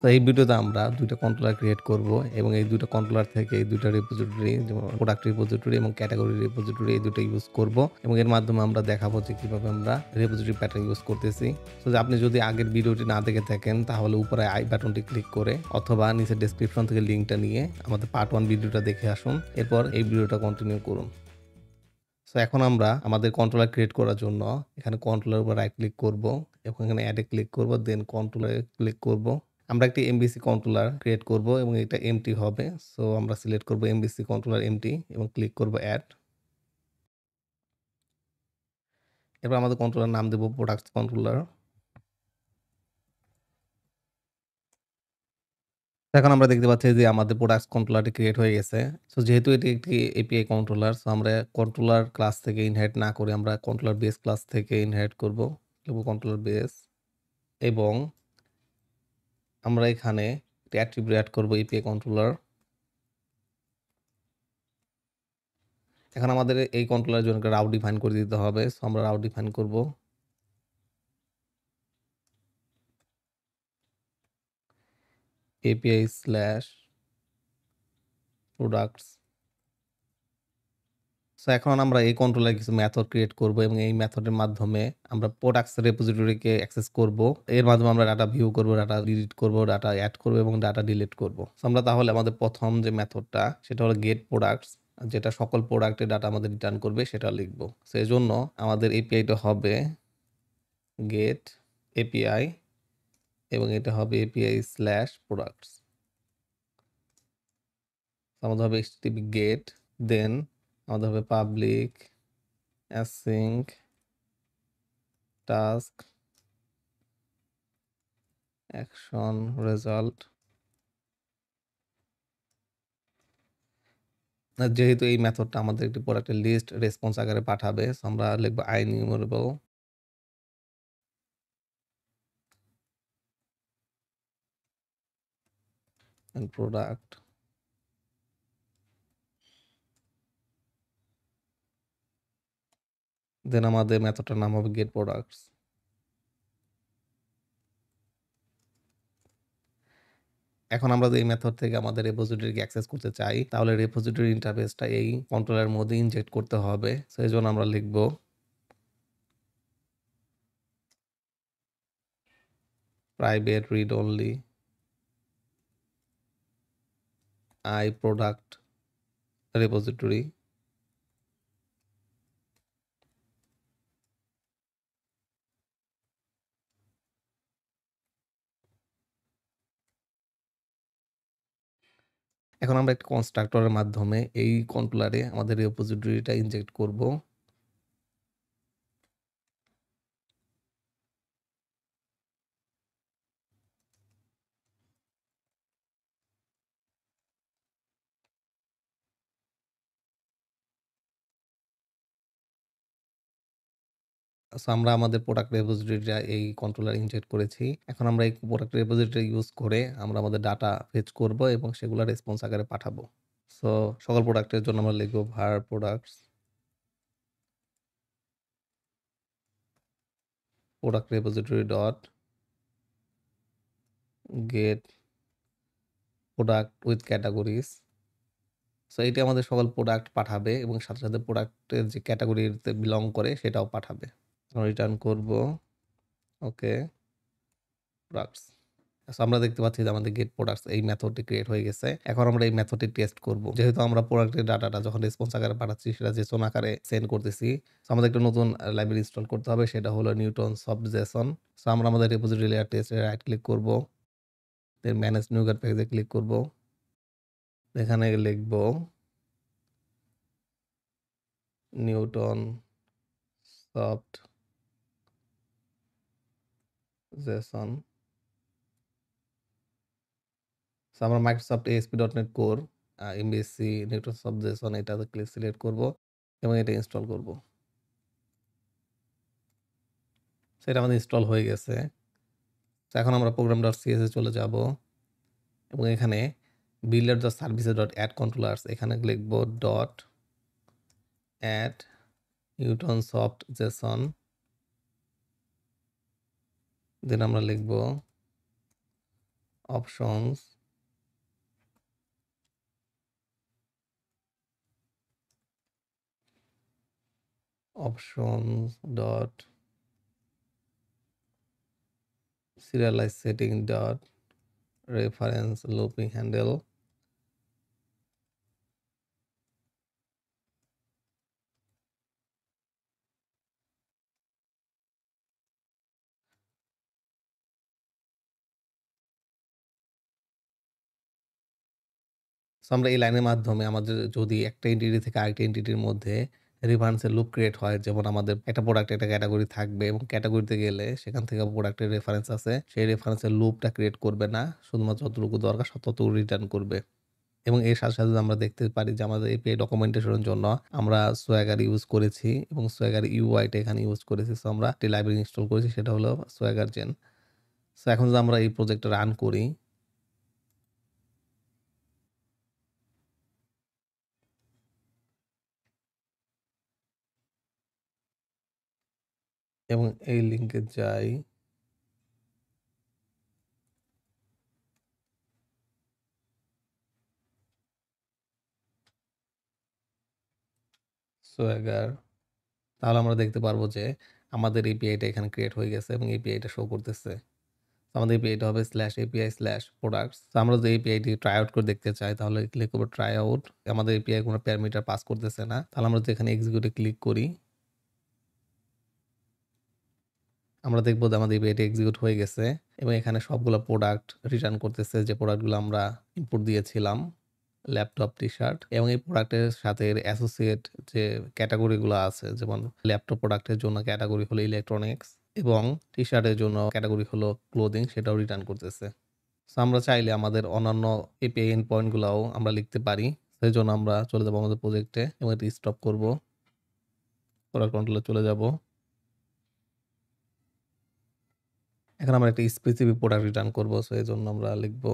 তো এই ভিডিওতে আমরা ২ টা কন্ট্রোলার ক্রিয়েট করব এবং এই ২ টা কন্ট্রোলার থেকে এই ২ টা রিপোজিটরি যেমন প্রোডাক্ট রিপোজিটরি এবং ক্যাটেগরি রিপোজিটরি এই ২ টা ইউজ করব এবং এর মাধ্যমে আমরা দেখাবো যে কিভাবে আমরা রিপোজিটরি প্যাটার্ন ইউজ করতেছি। সো যে আপনি যদি আগের ভিডিওটি না দেখে থাকেন তাহলে উপরে আই বাটনটি ক্লিক করে অথবা নিচের ডেসক্রিপশন থেকে লিংকটা নিয়ে আমাদের পার্ট 1 ভিডিওটা দেখে আসুন। এরপর এই ভিডিওটা কন্টিনিউ করুন। সো এখন আমরা আমাদের কন্ট্রোলার ক্রিয়েট করার জন্য এখানে কন্ট্রোলার উপর রাইট ক্লিক করব এবং এখানে অ্যাড এ ক্লিক করব, দেন কন্ট্রোলারে ক্লিক করব। আমরা একটি এমবিসি কন্ট্রোলার ক্রিয়েট করব এবং এটা এমটি হবে। সো আমরা সিলেক্ট করব এমবিসি কন্ট্রোলার এমটি এবং ক্লিক করব অ্যাড। এরপর আমাদের কন্ট্রোলার নাম দেব প্রোডাক্টস কন্ট্রোলার। এখন আমরা দেখতে পাচ্ছি যে আমাদের প্রোডাক্টস কন্ট্রোলারটি ক্রিয়েট হয়ে গেছে। সো যেহেতু এটি একটি এপিআই কন্ট্রোলার, সো আমরা কন্ট্রোলার ক্লাস থেকে ইনহেরিট না করে আমরা কন্ট্রোলার বেস ক্লাস থেকে ইনহেরিট করব। লিখব কন্ট্রোলার বেস এবং আমরা এখানে একটি অ্যাট্রিবিউট এড করব এপিআই কন্ট্রোলার। এখন আমাদের এই কন্ট্রোলারের জন্য একটা রাউট ডিফাইন করে দিতে হবে। সো আমরা রাউট ডিফাইন করব। API slash products. সো এখন আমরা এই কন্ট্রোলারে কিছু মেথড ক্রিয়েট করব এবং এই মেথডের মাধ্যমে আমরা প্রোডাক্টস রেপোজিটরিকে অ্যাক্সেস করব। এর মাধ্যমে আমরা ডাটা ভিউ করব, ডাটা ডিলিট করব, ডাটা এড করব এবং ডাটা ডিলিট করব। সো আমরা তাহলে আমাদের প্রথম যে মেথডটা সেটা হলো গেট প্রোডাক্টস, যেটা সকল প্রোডাক্টের ডাটা আমাদের রিটার্ন করবে সেটা লিখব। সো এজন্য আমাদের এপিআইটা হবে গেট এপিআই এবং এটা হবে এপিআই স্ল্যাশ প্রোডাক্টস। আমাদের হবে http গেট, দেন আমাদের হবে public async task action result. যেহেতু এই মেথডটা আমাদের একটি প্রোডাক্টের লিস্ট রেসপন্স আকারে পাঠাবে, সো আমরা লিখব IEnumerable and product। দেন আমাদের মেথডটার নাম হবে গেট প্রোডাক্টস। এখন আমরা যদি এই মেথড থেকে আমাদের রেপোজিটরিকে অ্যাক্সেস করতে চাই তাহলে রেপোজিটরি ইন্টারফেসটা এই কন্ট্রোলারের মধ্যে ইনজেক্ট করতে হবে। সো এজন্য আমরা লিখব private read only I product repository. এখন আমরা একটা কনস্ট্রাক্টরের মাধ্যমে এই কন্ট্রোলারে আমাদের রেপোজিটরিটা ইনজেক্ট করব। সো আমরা আমাদের প্রোডাক্ট রেপোজিটরিটা এই কন্ট্রোলার ইনজেক্ট করেছি। এখন আমরা এই প্রোডাক্ট রেপোজিটরি ইউজ করে আমরা আমাদের ডাটা ফেচ করব এবং সেগুলো রেসপন্স আকারে পাঠাবো। সো সকল প্রোডাক্টের জন্য আমরা লিখব var products product repository dot gate product with categories. So এটি আমাদের সকল প্রোডাক্ট পাঠাবে এবং সাথে সাথে প্রোডাক্টের যে ক্যাটাগরিতে বিলং করে সেটাও পাঠাবে। রিটার্ন করব ওকে প্রোডাক্টস। সো আমরা দেখতে পাচ্ছি যে আমাদের গেট প্রোডাক্টস এই মেথডটি ক্রিয়েট হয়ে গেছে। এখন আমরা এই মেথডটি টেস্ট করব। যেহেতু আমরা প্রোডাক্টের ডাটাটা যখন রেসপন্স আকারে পাঠাচ্ছি সেটা জেসন আকারে সেন্ড করতেছি। সো আমাদের একটা নতুন লাইব্রেরি ইনস্টল করতে হবে, সেটা হলো নিউটন সফট জেসন। সো আমরা আমাদের রেপোজিটরি লেয়ার টেস্টে রাইট ক্লিক করব, দেন ম্যানেজ নিউগার প্যাকেজে ক্লিক করব। এখানে লিখব নিউটন সফট জেসন। সো আমরা Microsoft ASP.NET core MBC Newton soft Jason এটা ক্লিক সিলেক্ট করব এবং এটা ইনস্টল করব। সেটা আমাদের ইনস্টল হয়ে গেছে। তো এখন আমরা program.cs এ চলে যাব এবং এখানে builder.services.add controllers এখানে লিখব dot add Newton soft JSON. Then আমরা লিখব options dot serialize setting dot reference looping handle. So আমরা এই লাইনের মাধ্যমে আমাদের যদি একটা এন্টিটি থেকে আরেকটা এন্টিটির মধ্যে রেফারেন্সের লুপ ক্রিয়েট হয়, যেমন আমাদের একটা প্রোডাক্ট একটা ক্যাটাগরি থাকবে এবং ক্যাটাগরিতে গেলে সেখান থেকে প্রোডাক্টের রেফারেন্স আছে, সেই রেফারেন্সের লুপটা ক্রিয়েট করবে না, শুধুমাত্র যতটুকু দরকার ততটুকু রিটার্ন করবে। এবং এর সাথে সাথে আমরা দেখতে পারি যে আমাদের এপিআই ডকুমেন্টেশনের জন্য আমরা সোয়াগার ইউজ করেছি এবং সোয়াগার ইউআইটা এখানে ইউজ করেছি। সো আমরা একটি লাইব্রেরি ইনস্টল করেছি, সেটা হলো সোয়াগার জেন। সো এখন যদি আমরা এই প্রজেক্টটা রান করি এবং এই লিঙ্কে যাই, সোয়াগার, তাহলে আমরা দেখতে পারবো যে আমাদের এপিআইটা এখানে ক্রিয়েট হয়ে গেছে এবং এপিআইটা শো করতেছে। আমাদের এপিআইটা হবে /API/products। তো আমরা যদি এপিআইটি ট্রাই আউট করে দেখতে চাই তাহলে ক্লিক করবো ট্রাই আউট। আমাদের এপিআই কোনো প্যারামিটার পাস করতেছে না, তাহলে আমরা যদি এখানে এক্সিকিউটে ক্লিক করি আমরা দেখবো যে আমাদের এপিআইটি এক্সিকিউট হয়ে গেছে এবং এখানে সবগুলো প্রোডাক্ট রিটার্ন করতেছে যে প্রোডাক্টগুলো আমরা ইনপুট দিয়েছিলাম, ল্যাপটপ, টি-শার্ট, এবং এই প্রোডাক্টের সাথে অ্যাসোসিয়েট যে ক্যাটাগরিগুলো আছে, যেমন ল্যাপটপ প্রোডাক্টের জন্য ক্যাটাগরি হলো ইলেকট্রনিক্স এবং টি-শার্টের জন্য ক্যাটাগরি হলো ক্লোদিং, সেটাও রিটার্ন করতেছে। সো আমরা চাইলে আমাদের অন্যান্য এপিআই এন্ড পয়েন্টগুলোও আমরা লিখতে পারি। সেই জন্য আমরা চলে যাবো আমাদের প্রজেক্টে এবং এটি স্টপ করব, প্রোডাক্ট কন্ট্রোলে চলে যাব। এখন আমরা একটা স্পেসিফিক প্রোডাক্ট রিটার্ন করব, সো এই জন্য আমরা লিখবো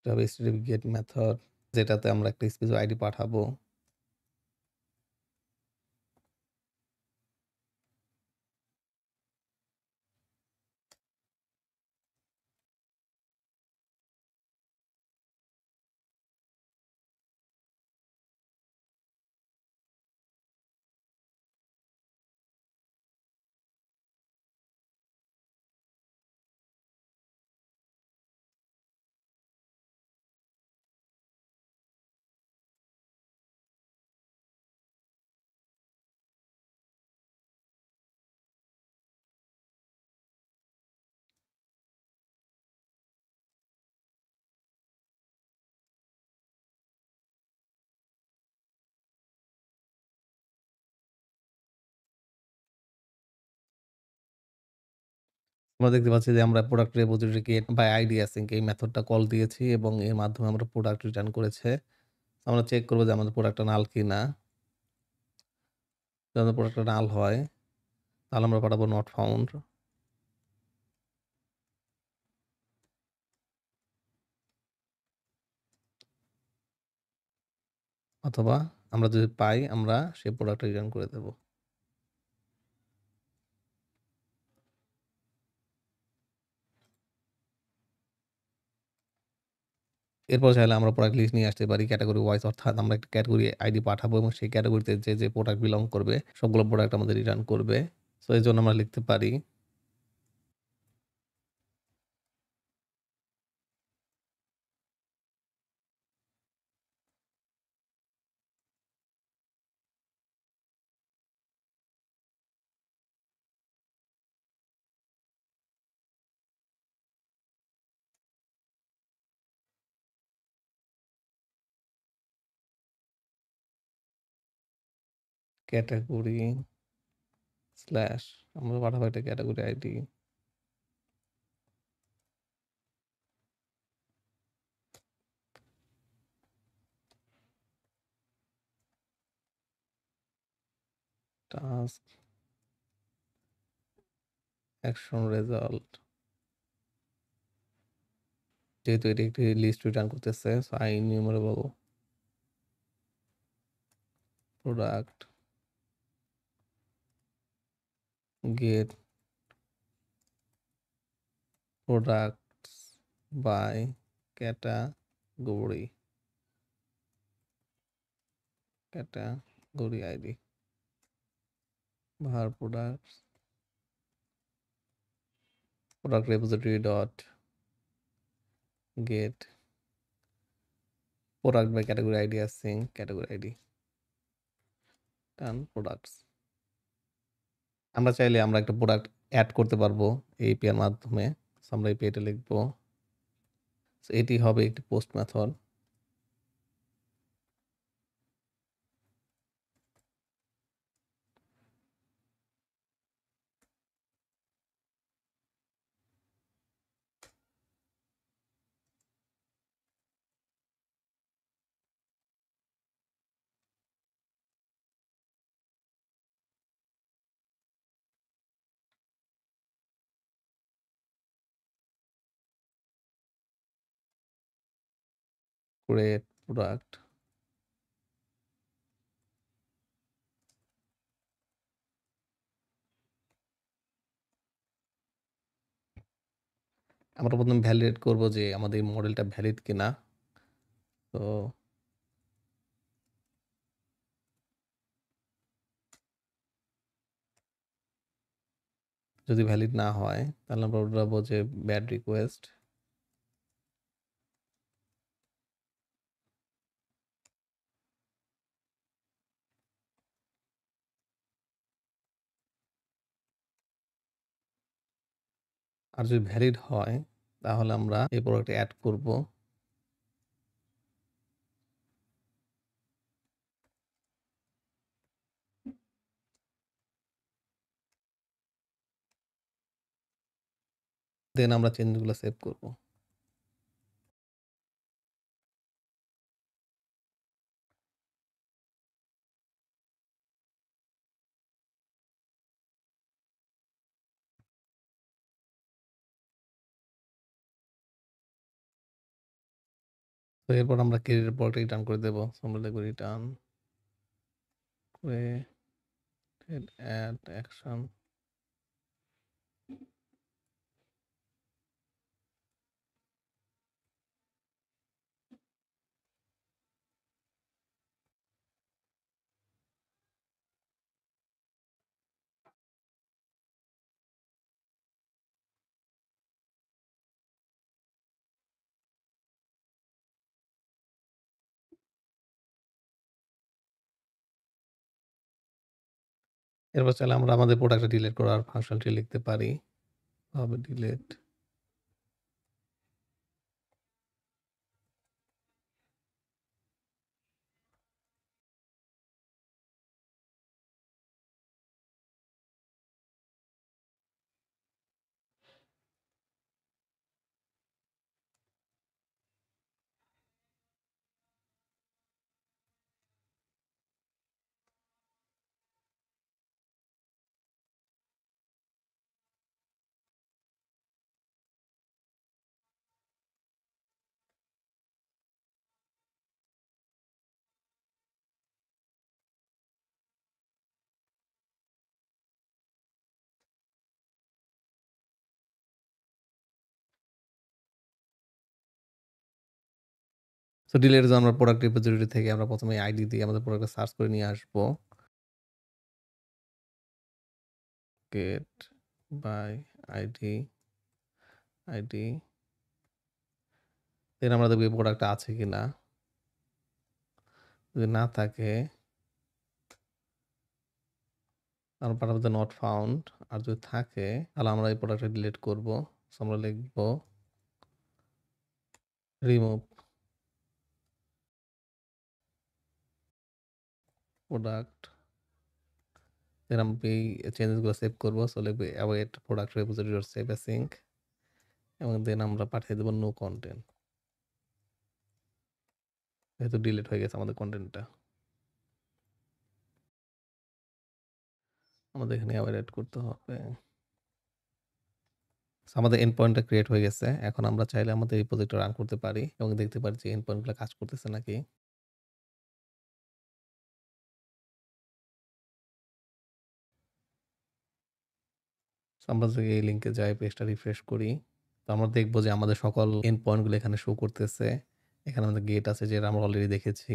স্পেসিফিক গেট মেথড, যেটাতে আমরা একটা স্পেসিফিক আইডি পাঠাবো। আমরা দেখতে পাচ্ছি যে আমরা product repository create by ID async এই মেথডটা কল দিয়েছি এবং এর মাধ্যমে আমরা প্রোডাক্ট রিটার্ন করেছে। আমরা চেক করবো যে আমাদের প্রোডাক্টটা নাল কিনা। যদি আমাদের প্রোডাক্টটা নাল হয় তাহলে আমরা পাঠাবো নট ফাউন্ড, অথবা আমরা যদি পাই আমরা সেই প্রোডাক্টটা রিটার্ন করে দেব। এরপর চাইলে আমরা প্রোডাক্ট লিস্ট নিয়ে আসতে পারি ক্যাটেগরি ওয়াইজ, অর্থাৎ আমরা একটা ক্যাটেগরি আইডি পাঠাবো এবং সেই ক্যাটেগরিতে যে প্রোডাক্ট বিলং করবে সবগুলো প্রোডাক্ট আমাদের রিটার্ন করবে। সো এই জন্য আমরা লিখতে পারি ক্যাটেগরি স্ল্যাশ, আমরা পাঠাবো একটা category ID task action result যেহেতু এটি একটি লিস্ট রিটার্ন করতেছে, so IEnumerable product get products by category ID var product repository dot get product by category ID async category ID done products। আমরা চাইলে আমরা একটা প্রোডাক্ট অ্যাড করতে পারবো এই API এর মাধ্যমে। সো আমরা API টা লিখবো। সো এটি হবে একটি পোস্ট মেথড। create product আমরা প্রথমে ভ্যালিডেট করব যে আমাদের এই মডেলটা ভ্যালিড কিনা। তো যদি ভ্যালিড না হয় তাহলে আমরা বলবো যে ব্যাড রিকোয়েস্ট। আর যদি ভ্যালিড হয় তাহলে আমরা এই প্রোডাক্টে অ্যাড করব। দেন আমরা চেঞ্জগুলো সেভ করব। তো এরপর আমরা ক্রেডিট প্রোডাক্ট রিটার্ন করে দেবো। সো আমরা লিখব রিটার্ন created add action এরপর চাইলে আমরা আমাদের প্রোডাক্টটা ডিলিট করার ফাংশনটি লিখতে পারি। হবে ডিলিট সো ডিলের জন্য আমরা প্রোডাক্ট রিপোজিটরি থেকে আমরা প্রথমে আইডি দিয়ে আমাদের প্রোডাক্টটা সার্চ করে নিয়ে আসবো। গেট বাই আইডি দেন আমরা দেখব এই প্রোডাক্টটা আছে কিনা। যদি না থাকে আমরা পাঠাবো যে নট ফাউন্ড। আর যদি থাকে তাহলে আমরা এই প্রোডাক্টটা ডিলিট করব। সো আমরা লিখব রিমুভ প্রোডাক্ট। দেন আমরা এই চেঞ্জেসগুলো সেভ করব। সো লিখব await product repository dot save async এবং দেন আমরা পাঠিয়ে দেবো নো কন্টেন্ট। যেহেতু ডিলিট হয়ে গেছে আমাদের কন্টেন্টটা। আমাদের এখানে অ্যাওয়েট করতে হবে। সো আমাদের এন্ড পয়েন্টটা ক্রিয়েট হয়ে গেছে। এখন আমরা চাইলে আমাদের এই প্রজেক্টটা রান করতে পারি এবং দেখতে পারি যে এন্ড পয়েন্ট গুলা কাজ করতেছে নাকি। সো আমরা যদি এই লিঙ্কে যাই, পেজটা রিফ্রেশ করি, তো আমরা দেখব যে আমাদের সকল এন্ড পয়েন্ট গুলো এখানে শো করতেছে। এখানে আমাদের গেট আছে যেটা আমরা অলরেডি দেখেছি।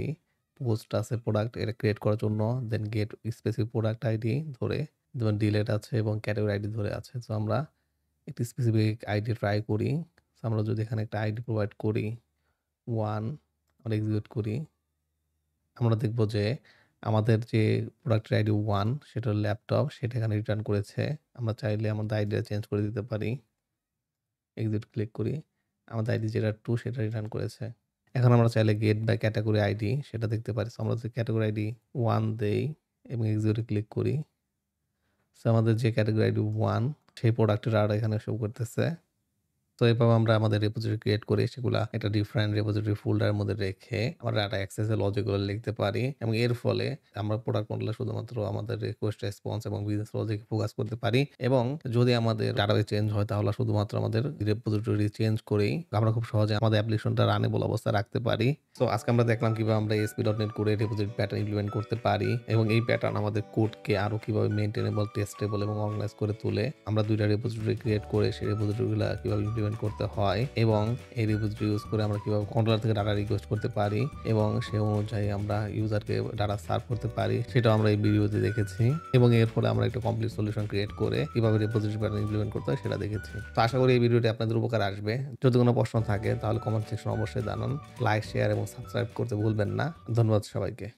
পোস্ট আছে প্রোডাক্ট এটা ক্রিয়েট করার জন্য। দেন গেট স্পেসিফিক প্রোডাক্ট আইডি ধরে, যেমন ডিলেট আছে এবং ক্যাটেগরি আইডি ধরে আছে। সো আমরা একটি স্পেসিফিক আইডি ট্রাই করি। সো আমরা যদি এখানে একটা আইডি প্রোভাইড করি 1 আমরা এক্সিকিউট করি। আমরা দেখব যে আমাদের যে প্রোডাক্টের আইডি 1 সেটা হলো ল্যাপটপ, সেটা এখানে রিটার্ন করেছে। আমরা চাইলে আমাদের আইডিটা চেঞ্জ করে দিতে পারি। এক্সিট ক্লিক করি। আমাদের আইডি যেটা 2 সেটা রিটার্ন করেছে। এখন আমরা চাইলে গেট বাই ক্যাটেগরি আইডি সেটা দেখতে পারি। সো আমরা যদি ক্যাটেগরি আইডি 1 দেই এবং এক্সিট ক্লিক করি। সো আমাদের যে ক্যাটেগরি আইডি 1 সেই প্রোডাক্টের আর এখানে শো করতেছে। তো এভাবে আমরা আমাদের রেপোজিটরি ক্রিয়েট করে সেগুলা একটা ডিফারেন্ট রেপোজিটরি ফোল্ডারের মধ্যে রেখে আমরা ডাটা অ্যাক্সেস এর লজিক গুলো লিখতে পারি এবং এর ফলে আমরা প্রোডাক্ট মডেলে শুধুমাত্র আমাদের রিকোয়েস্ট রেসপন্স এবং বিজনেস লজিক ফোকাস করতে পারি এবং যদি আমাদের ডাটাবেস চেঞ্জ হয় তাহলে শুধুমাত্র আমাদের রেপোজিটরি চেঞ্জ করেই আমরা খুব সহজে আমাদের অ্যাপ্লিকেশনটা রানেবল অবস্থায় রাখতে পারি। সো আজকে আমরা দেখলাম কিভাবে আমরা ASP.NET করে রেপোজিটরি প্যাটার্ন ইমপ্লিমেন্ট করতে পারি এবং এই প্যাটার্ন আমাদের কোডকে আরো কিভাবে মেইনটেনেবল, টেস্টেবল এবং অর্গানাইজ করে তুলে। আমরা ২ টা রেপোজিটরি ক্রিয়েট করে সেই রেপোজিটরিগুলা কিভাবে ইমপ্লিমেন্ট করতে হয় এবং এই রেপোজিটরি ইউজ করে আমরা কিভাবে কন্ট্রোলার থেকে ডাটা রিকোয়েস্ট করতে পারি এবং সে অনুযায়ী আমরা ইউজারকে ডাটা সার্ভ করতে পারি, সেটাও আমরা এই ভিডিওতে দেখেছি এবং এর ফলে আমরা একটা কমপ্লিট সলিউশন ক্রিয়েট করে কিভাবে রেপোজিটরি প্যাটার্ন ইমপ্লিমেন্ট করতে হয় সেটা দেখেছি। তো আশা করি এই ভিডিওটি আপনাদের উপকার আসবে। যদি কোনো প্রশ্ন থাকে তাহলে কমেন্ট সেকশনে অবশ্যই জানান। লাইক, শেয়ার এবং সাবস্ক্রাইব করতে ভুলবেন না। ধন্যবাদ সবাইকে।